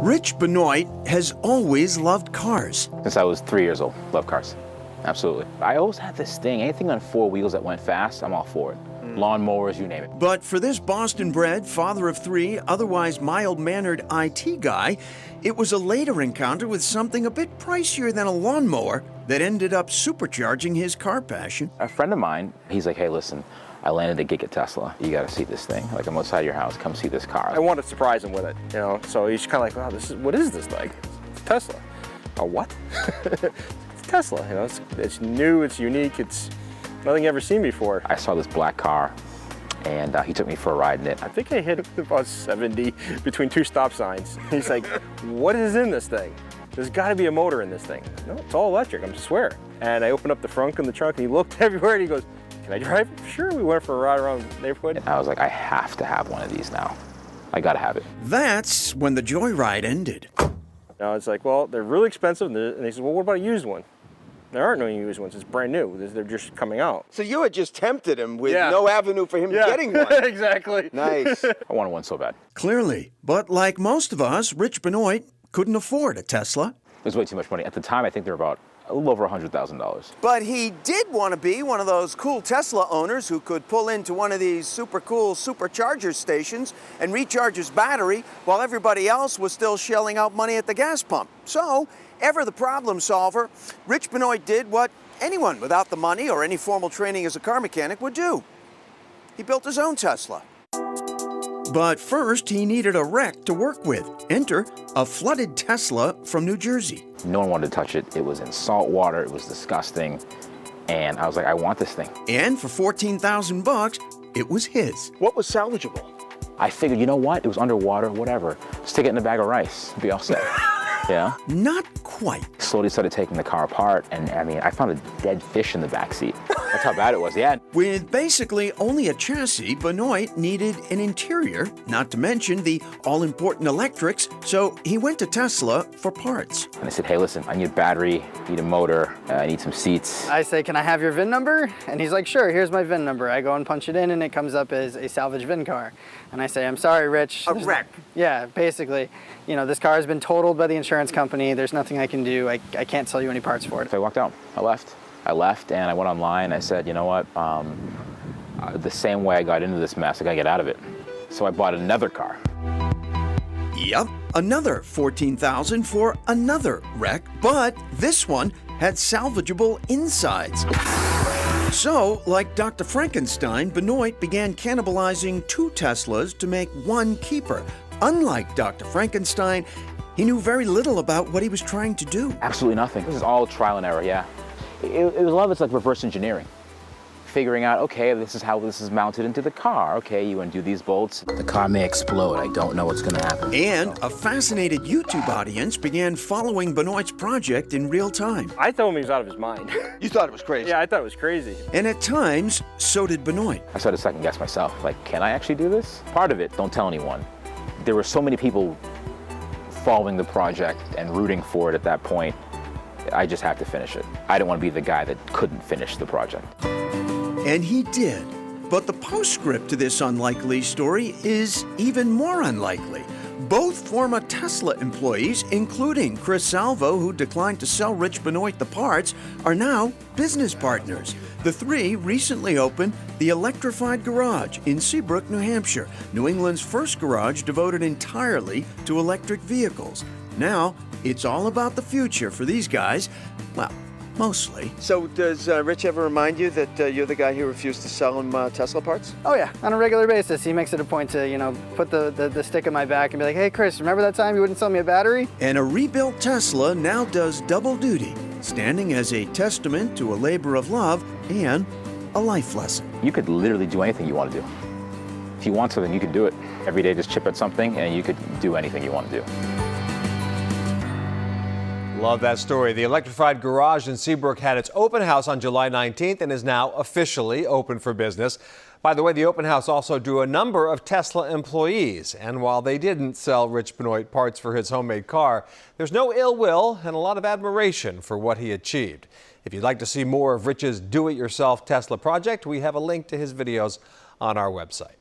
Rich Benoit has always loved cars. Since I was 3 years old, love cars. Absolutely. I always had this thing, anything on four wheels that went fast, I'm all for it. Lawnmowers, you name it. But for this Boston-bred, father of three, otherwise mild-mannered IT guy, it was a later encounter with something a bit pricier than a lawnmower that ended up supercharging his car passion. A friend of mine, he's like, hey, listen, I landed a gig at Tesla. You gotta see this thing. Like, I'm outside your house, come see this car. I want to surprise him with it, you know? So he's kind of like, wow, what is this thing? It's Tesla. A what? It's Tesla, you know, it's new, it's unique, it's nothing ever seen before. I saw this black car, and he took me for a ride in it. I think I hit about 70 between two stop signs. He's like, what is in this thing? There's got to be a motor in this thing. No, it's all electric, I swear. And I opened up the front and the trunk, and he looked everywhere, and he goes, can I drive it? Sure, we went for a ride around the neighborhood. And I was like, I have to have one of these now. I gotta have it. That's when the joyride ended. Now it's like, well, they're really expensive, and he says, well, what about a used one? There aren't no used ones, it's brand new. They're just coming out. So you had just tempted him with no avenue for him getting one. Exactly. Nice. I wanted one so bad. Clearly. But like most of us, Rich Benoit couldn't afford a Tesla. It was way too much money. At the time, I think they were about a little over $100,000. But he did want to be one of those cool Tesla owners who could pull into one of these super cool supercharger stations and recharge his battery while everybody else was still shelling out money at the gas pump. So, ever the problem solver, Rich Benoit did what anyone without the money or any formal training as a car mechanic would do. He built his own Tesla. But first, he needed a wreck to work with. Enter a flooded Tesla from New Jersey. No one wanted to touch it. It was in salt water. It was disgusting. And I was like, I want this thing. And for $14,000, it was his. What was salvageable? I figured, you know what? It was underwater, whatever. Stick it in a bag of rice. Be all set. Yeah. Not quite. Slowly started taking the car apart, and I mean, I found a dead fish in the back seat. That's how bad it was, yeah. With basically only a chassis, Benoit needed an interior, not to mention the all-important electrics, so he went to Tesla for parts. And I said, hey, listen, I need a battery, need a motor, I need some seats. I say, can I have your VIN number? And he's like, sure, here's my VIN number. I go and punch it in, and it comes up as a salvage VIN car. And I say, I'm sorry, Rich. A wreck. Yeah, basically. You know, this car has been totaled by the insurance company. There's nothing I can do. I can't sell you any parts for it. So I walked out. I left and I went online. I said, you know what? The same way I got into this mess, I gotta get out of it. So I bought another car. Yep, another $14,000 for another wreck, but this one had salvageable insides. So, like Dr. Frankenstein, Benoit began cannibalizing two Teslas to make one keeper. Unlike Dr. Frankenstein, he knew very little about what he was trying to do. Absolutely nothing. This is all trial and error, yeah. A lot of it's like reverse engineering. Figuring out, okay, this is how this is mounted into the car. Okay, you undo these bolts. The car may explode. I don't know what's gonna happen. And a fascinated YouTube audience began following Benoit's project in real time. I told him he was out of his mind. You thought it was crazy. Yeah, I thought it was crazy. And at times, so did Benoit. I started to second guess myself. Like, can I actually do this? Part of it, don't tell anyone. There were so many people following the project and rooting for it at that point. I just had to finish it. I didn't want to be the guy that couldn't finish the project. And he did. But the postscript to this unlikely story is even more unlikely. Both former Tesla employees, including Chris Salvo, who declined to sell Rich Benoit the parts, are now business partners. The three recently opened the Electrified Garage in Seabrook, New Hampshire, New England's first garage devoted entirely to electric vehicles. Now, it's all about the future for these guys. Well, mostly. So does Rich ever remind you that you're the guy who refused to sell him Tesla parts? Oh yeah, on a regular basis. He makes it a point to, you know, put the stick in my back and be like, hey Chris, remember that time you wouldn't sell me a battery? And a rebuilt Tesla now does double duty, standing as a testament to a labor of love and a life lesson. You could literally do anything you want to do. If you want something, you can do it. Every day just chip at something and you could do anything you want to do. Love that story. The Electrified Garage in Seabrook had its open house on July 19th and is now officially open for business. By the way, the open house also drew a number of Tesla employees. And while they didn't sell Rich Benoit parts for his homemade car, there's no ill will and a lot of admiration for what he achieved. If you'd like to see more of Rich's do-it-yourself Tesla project, we have a link to his videos on our website.